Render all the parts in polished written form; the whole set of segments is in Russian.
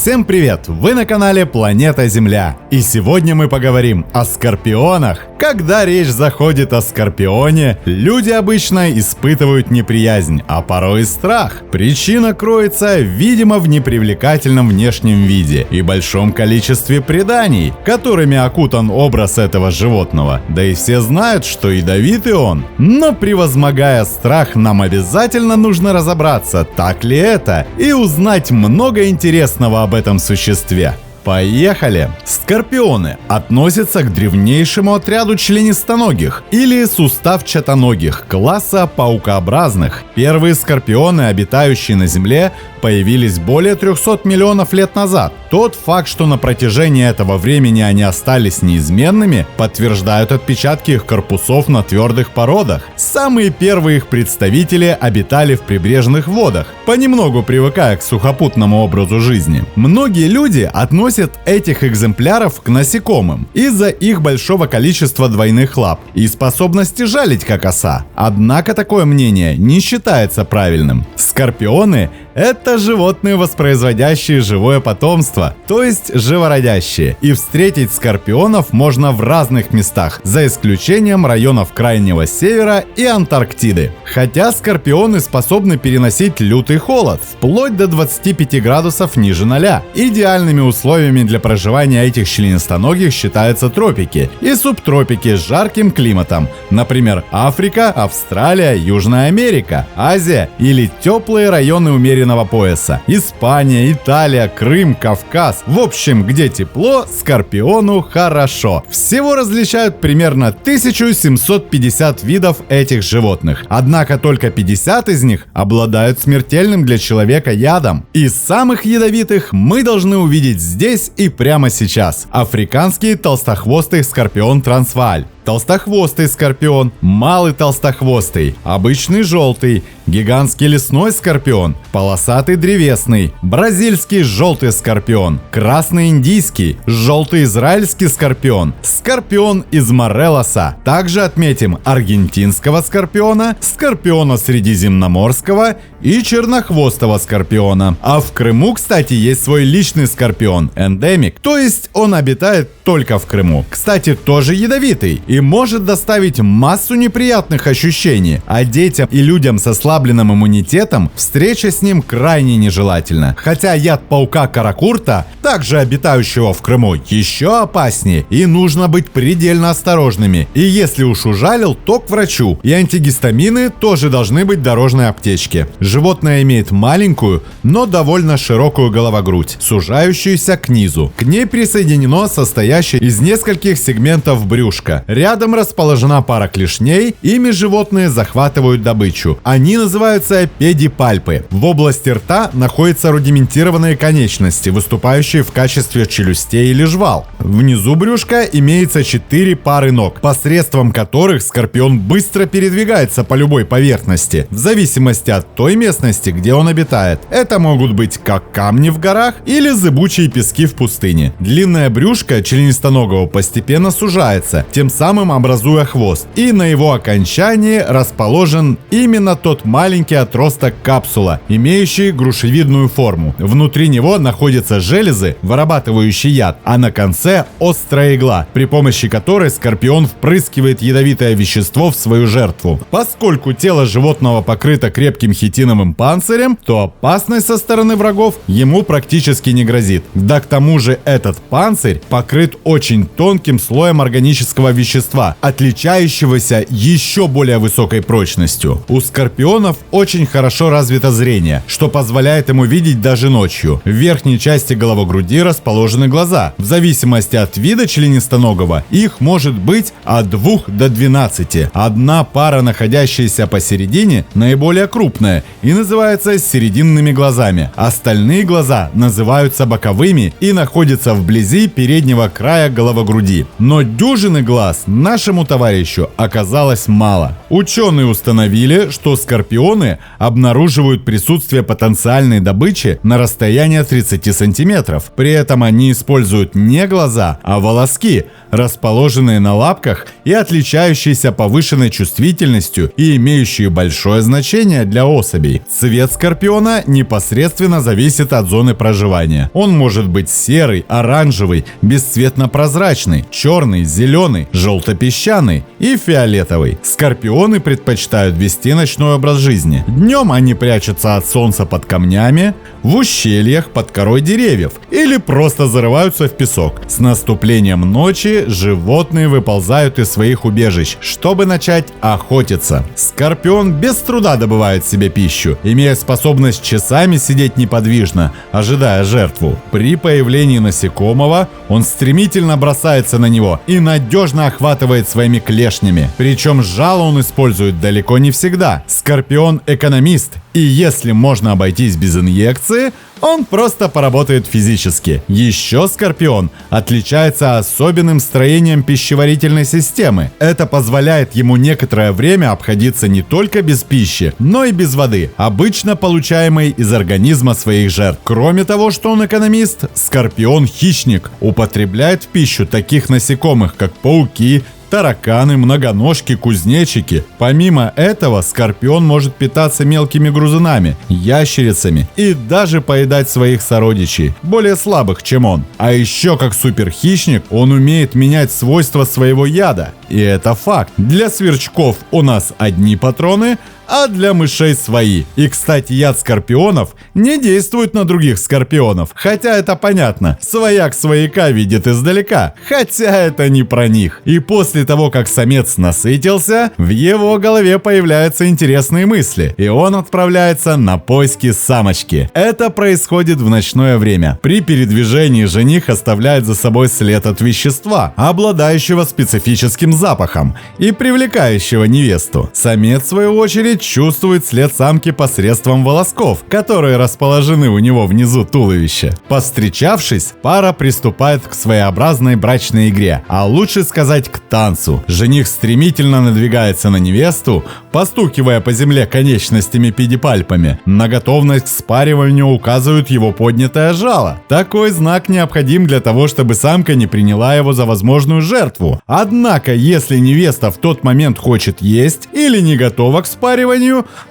Всем привет! Вы на канале Планета Земля. И сегодня мы поговорим о скорпионах. Когда речь заходит о скорпионе, люди обычно испытывают неприязнь, а порой и страх. Причина кроется, видимо, в непривлекательном внешнем виде и большом количестве преданий, которыми окутан образ этого животного. Да и все знают, что ядовитый он. Но превозмогая страх, нам обязательно нужно разобраться, так ли это, и узнать много интересного об этом существе. Поехали! Скорпионы относятся к древнейшему отряду членистоногих или суставчатоногих класса паукообразных. Первые скорпионы, обитающие на Земле, появились более 300 миллионов лет назад. Тот факт, что на протяжении этого времени они остались неизменными, подтверждают отпечатки их корпусов на твердых породах. Самые первые их представители обитали в прибрежных водах, понемногу привыкая к сухопутному образу жизни. Многие люди относят этих экземпляров к насекомым из-за их большого количества двойных лап и способности жалить как оса. Однако такое мнение не считается правильным. Скорпионы — это животные, воспроизводящие живое потомство, то есть живородящие. И встретить скорпионов можно в разных местах, за исключением районов Крайнего Севера и Антарктиды. Хотя скорпионы способны переносить лютый холод, вплоть до 25 градусов ниже 0. Идеальными условиями для проживания этих членистоногих считаются тропики и субтропики с жарким климатом, например, Африка, Австралия, Южная Америка, Азия или теплые районы умеренного пояса. Испания, Италия, Крым, Кавказ. В общем, где тепло, скорпиону хорошо. Всего различают примерно 1750 видов этих животных. Однако только 50 из них обладают смертельным для человека ядом. Из самых ядовитых мы должны увидеть здесь и прямо сейчас. Африканский толстохвостый скорпион Трансвааль. Толстохвостый скорпион, малый толстохвостый, обычный желтый, гигантский лесной скорпион, полосатый древесный, бразильский желтый скорпион, красный индийский, желтый израильский скорпион, скорпион из Морелоса. Также отметим аргентинского скорпиона, скорпиона средиземноморского и чернохвостого скорпиона. А в Крыму, кстати, есть свой личный скорпион, эндемик, то есть он обитает только в Крыму. Кстати, тоже ядовитый и может доставить массу неприятных ощущений, а детям и людям с ослабленным иммунитетом встреча с ним крайне нежелательна. Хотя яд паука каракурта, также обитающего в Крыму, еще опаснее, и нужно быть предельно осторожными. И если уж ужалил, то к врачу. И антигистамины тоже должны быть в дорожной аптечке. Животное имеет маленькую, но довольно широкую головогрудь, сужающуюся к низу. К ней присоединено состоящее из нескольких сегментов брюшка. Рядом расположена пара клешней, ими животные захватывают добычу. Они называются педипальпы. В области рта находятся рудиментированные конечности, выступающие в качестве челюстей или жвал. Внизу брюшка имеется 4 пары ног, посредством которых скорпион быстро передвигается по любой поверхности, в зависимости от той местности, где он обитает. Это могут быть как камни в горах или зыбучие пески в пустыне. Длинное брюшко членистоногого постепенно сужается, тем самым образуя хвост, и на его окончании расположен именно тот маленький отросток капсула, имеющий грушевидную форму. Внутри него находятся железы, вырабатывающие яд, а на конце острая игла, при помощи которой скорпион впрыскивает ядовитое вещество в свою жертву. Поскольку тело животного покрыто крепким хитиновым панцирем, то опасность со стороны врагов ему практически не грозит. Да к тому же этот панцирь покрыт очень тонким слоем органического вещества, отличающегося еще более высокой прочностью. У скорпионов очень хорошо развито зрение, что позволяет ему видеть даже ночью. В верхней части головогруди расположены глаза. В зависимости от вида членистоногого их может быть от 2 до 12. Одна пара, находящаяся посередине, наиболее крупная и называется серединными глазами. Остальные глаза называются боковыми и находятся вблизи переднего края головогруди. Но дюжины глаз нашему товарищу оказалось мало. Ученые установили, что скорпионы обнаруживают присутствие потенциальной добычи на расстоянии 30 см. размеров. При этом они используют не глаза, а волоски, расположенные на лапках и отличающиеся повышенной чувствительностью и имеющие большое значение для особей. Цвет скорпиона непосредственно зависит от зоны проживания. Он может быть серый, оранжевый, бесцветно-прозрачный, черный, зеленый, желто-песчаный и фиолетовый. Скорпионы предпочитают вести ночной образ жизни. Днем они прячутся от солнца под камнями, в ущельях, под корой деревьев или просто зарываются в песок. С наступлением ночи животные выползают из своих убежищ, чтобы начать охотиться. Скорпион без труда добывает себе пищу, имея способность часами сидеть неподвижно, ожидая жертву. При появлении насекомого он стремительно бросается на него и надежно охватывает своими клешнями. Причем жало он использует далеко не всегда. Скорпион экономист, и если можно обойтись без инъекции, он просто поработает физически. Еще скорпион отличается особенным строением пищеварительной системы. Это позволяет ему некоторое время обходиться не только без пищи, но и без воды, обычно получаемой из организма своих жертв. Кроме того, что он экономист, скорпион хищник, употребляет в пищу таких насекомых, как пауки, тараканы, многоножки, кузнечики. Помимо этого, скорпион может питаться мелкими грызунами, ящерицами и даже поедать своих сородичей, более слабых, чем он. А еще, как суперхищник, он умеет менять свойства своего яда. И это факт. Для сверчков у нас одни патроны, а для мышей свои. И, кстати, яд скорпионов не действует на других скорпионов. Хотя это понятно. Свояк свояка видит издалека. Хотя это не про них. И после того, как самец насытился, в его голове появляются интересные мысли. И он отправляется на поиски самочки. Это происходит в ночное время. При передвижении жених оставляет за собой след от вещества, обладающего специфическим запахом и привлекающего невесту. Самец, в свою очередь, чувствует след самки посредством волосков, которые расположены у него внизу туловища. Повстречавшись, пара приступает к своеобразной брачной игре, а лучше сказать к танцу. Жених стремительно надвигается на невесту, постукивая по земле конечностями-педипальпами. На готовность к спариванию указывает его поднятое жало. Такой знак необходим для того, чтобы самка не приняла его за возможную жертву. Однако, если невеста в тот момент хочет есть или не готова к спариванию,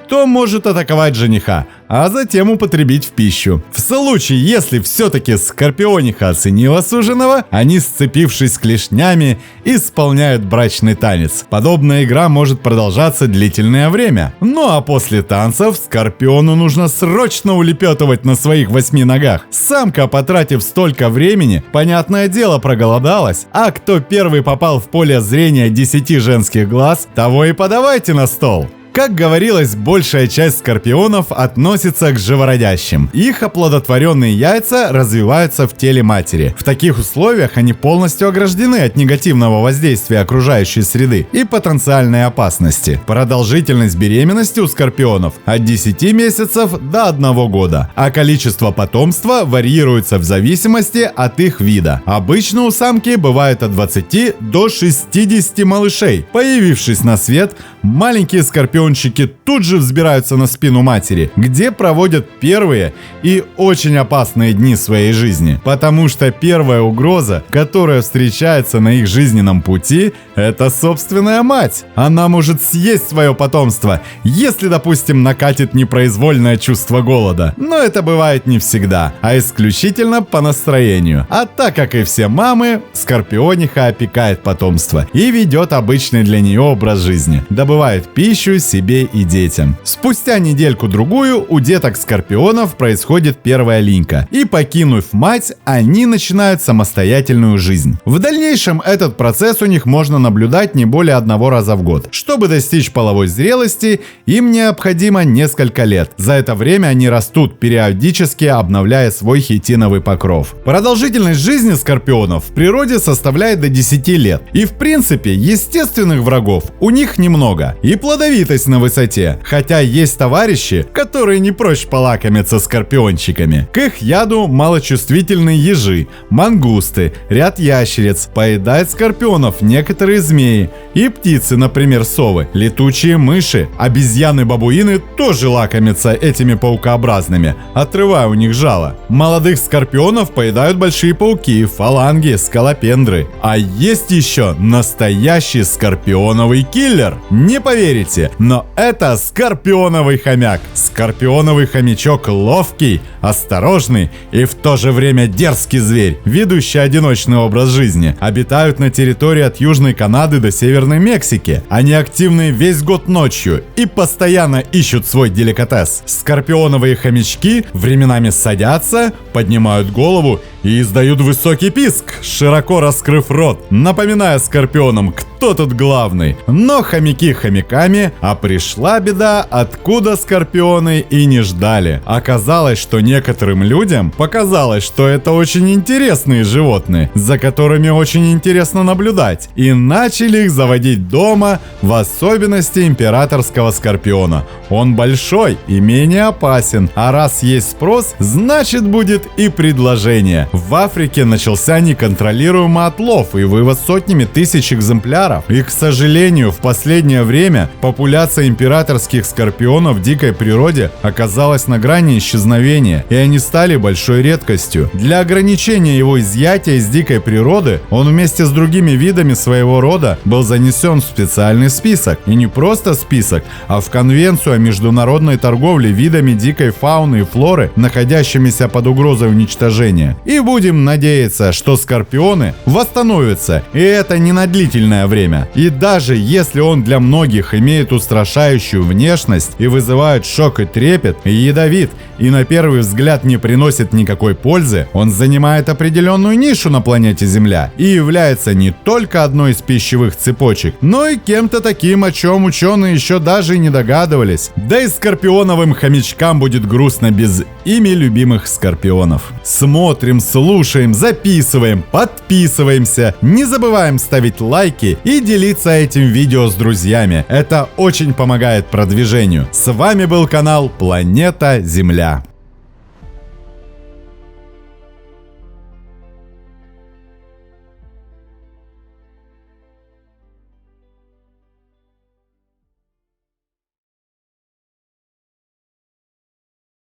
то может атаковать жениха, а затем употребить в пищу. В случае, если все-таки скорпиониха оценила суженого, они, сцепившись клешнями, исполняют брачный танец. Подобная игра может продолжаться длительное время. Ну а после танцев скорпиону нужно срочно улепетывать на своих 8 ногах. Самка, потратив столько времени, понятное дело, проголодалась, а кто первый попал в поле зрения 10 женских глаз, того и подавайте на стол. Как говорилось, большая часть скорпионов относится к живородящим. Их оплодотворенные яйца развиваются в теле матери. В таких условиях они полностью ограждены от негативного воздействия окружающей среды и потенциальной опасности. Продолжительность беременности у скорпионов от 10 месяцев до 1 года, а количество потомства варьируется в зависимости от их вида. Обычно у самки бывает от 20 до 60 малышей. Появившись на свет, маленькие скорпиончики тут же взбираются на спину матери, где проводят первые и очень опасные дни своей жизни. Потому что первая угроза, которая встречается на их жизненном пути, это собственная мать. Она может съесть свое потомство, если, допустим, накатит непроизвольное чувство голода. Но это бывает не всегда, а исключительно по настроению. А так как и все мамы, скорпиониха опекает потомство и ведет обычный для нее образ жизни. Добывает пищу себе и детям. Спустя недельку-другую у деток скорпионов происходит первая линька, и, покинув мать, они начинают самостоятельную жизнь. В дальнейшем этот процесс у них можно наблюдать не более 1 раза в год. Чтобы достичь половой зрелости, им необходимо несколько лет. За это время они растут, периодически обновляя свой хитиновый покров. Продолжительность жизни скорпионов в природе составляет до 10 лет. И в принципе, естественных врагов у них немного. И плодовитость находясь на высоте. Хотя есть товарищи, которые не прочь полакомиться скорпиончиками. К их яду малочувствительные ежи, мангусты, ряд ящериц, поедают скорпионов некоторые змеи и птицы, например, совы, летучие мыши. Обезьяны-бабуины тоже лакомятся этими паукообразными, отрывая у них жало. Молодых скорпионов поедают большие пауки, фаланги, скалопендры. А есть еще настоящий скорпионовый киллер. Не поверите, но это скорпионовый хомяк. Скорпионовый хомячок ловкий, осторожный и в то же время дерзкий зверь, ведущий одиночный образ жизни. Обитают на территории от Южной Канады до Северной Мексики. Они активны весь год ночью и постоянно ищут свой деликатес. Скорпионовые хомячки временами садятся, поднимают голову и издают высокий писк, широко раскрыв рот, напоминая скорпионам, кто тут главный. Но хомяки хомяками, а пришла беда, откуда скорпионы и не ждали. Оказалось, что некоторым людям показалось, что это очень интересные животные, за которыми очень интересно наблюдать, и начали их заводить дома, в особенности императорского скорпиона. Он большой и менее опасен, а раз есть спрос, значит будет и предложение. В Африке начался неконтролируемый отлов и вывоз сотнями тысяч экземпляров. И, к сожалению, в последнее время популяция императорских скорпионов в дикой природе оказалась на грани исчезновения, и они стали большой редкостью. Для ограничения его изъятия из дикой природы он вместе с другими видами своего рода был занесен в специальный список. И не просто список, а в Конвенцию о международной торговле видами дикой фауны и флоры, находящимися под угрозой уничтожения. И будем надеяться, что скорпионы восстановятся, и это не на длительное время. И даже если он для многих имеет устрашающую внешность и вызывает шок и трепет, и ядовит, и на первый взгляд не приносит никакой пользы, он занимает определенную нишу на планете Земля и является не только одной из пищевых цепочек, но и кем-то таким, о чем ученые еще даже и не догадывались. Да и скорпионовым хомячкам будет грустно без ими любимых скорпионов. Смотрим, слушаем, записываем, подписываемся, не забываем ставить лайки и делиться этим видео с друзьями. Это очень помогает продвижению. С вами был канал Планета Земля.